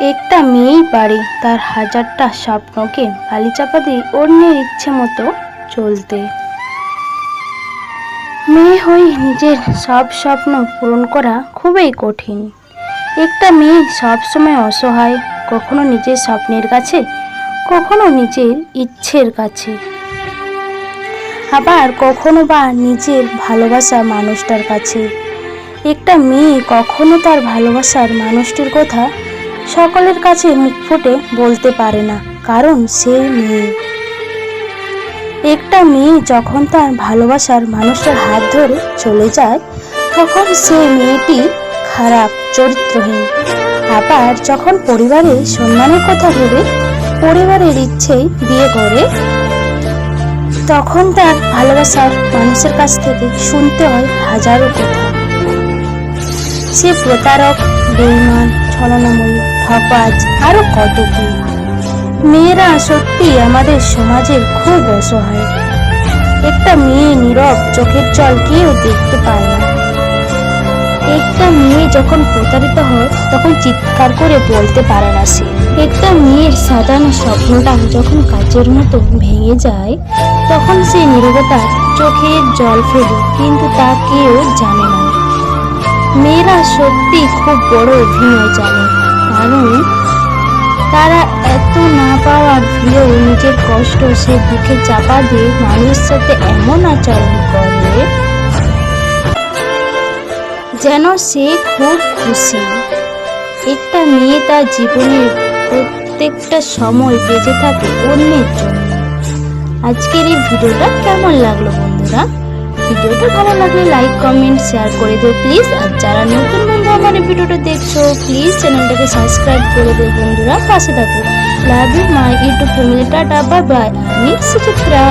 একটা মেয়েই পারে তার হাজারটা স্বপ্নকে বালি চাপা দিয়ে অন্যের ইচ্ছে মতো চলতে। মেয়ে হয়ে নিজের সব স্বপ্ন পূরণ করা খুবই কঠিন। একটা মেয়ে সবসময় অসহায়, কখনো নিজের স্বপ্নের কাছে, কখনো নিজের ইচ্ছের কাছে, আবার কখনো বা নিজের ভালোবাসা মানুষটার কাছে। একটা মেয়ে কখনো তার ভালোবাসার মানুষটির কথা সকলের কাছে মুখ ফুটে বলতে পারে না, কারণ সেই মেয়ে। একটা মেয়ে যখন তার ভালোবাসার মানুষটার হাত ধরে চলে যায়, তখন সেই মেয়েটি খারাপ, চরিত্রহীন। আবার যখন পরিবারের সম্মানের কথা ভেবে পরিবারের ইচ্ছেই বিয়ে করে, তখন তার ভালোবাসার মানুষের কাছ থেকে শুনতে হয় হাজারো কথা। সে প্রতারক, বেঈমান, ছলনাময়ী, ঠকবাজ, আরো কত কি। মেয়েরা সত্যি আমাদের সমাজের খুব অসহায়। একটা মেয়ে নীরব, চোখের জল কেউ দেখতে পায় না। একটা মেয়ে যখন প্রতারিত হয় তখন চিৎকার করে বলতে পারে না সে। একটা মেয়ের সাজানো স্বপ্নটা যখন কাচের মতো ভেঙে যায়, তখন সে নীরবতা চোখের জল ফেলে, কিন্তু তা কেউ জানে না। মেয়েরা সত্যি খুব বড় অভিনয় জানে, কারণ তারা এত না পাওয়ার ভুলেও নিজের কষ্ট সে বুকে চাপা দিয়ে মানুষের সাথে এমন আচরণ করে যেন সে খুব খুশি। একটা মেয়ে তার জীবনের প্রত্যেকটা সময় বেঁচে থাকে অন্যের জন্য। আজকের এই ভিডিওটা কেমন লাগলো বন্ধুরা? ভিডিওটা ভালো লাগলে লাইক, কমেন্ট, শেয়ার করে দিও প্লিজ। আর যারা নতুন বন্ধু আমার এই ভিডিওটা দেখছো, প্লিজ চ্যানেলটাকে সাবস্ক্রাইব করে দিও বন্ধুরা, পাশে থাকো। Love you my YouTube family. টাটা, বাই বাই। আমি সুচিত্রা।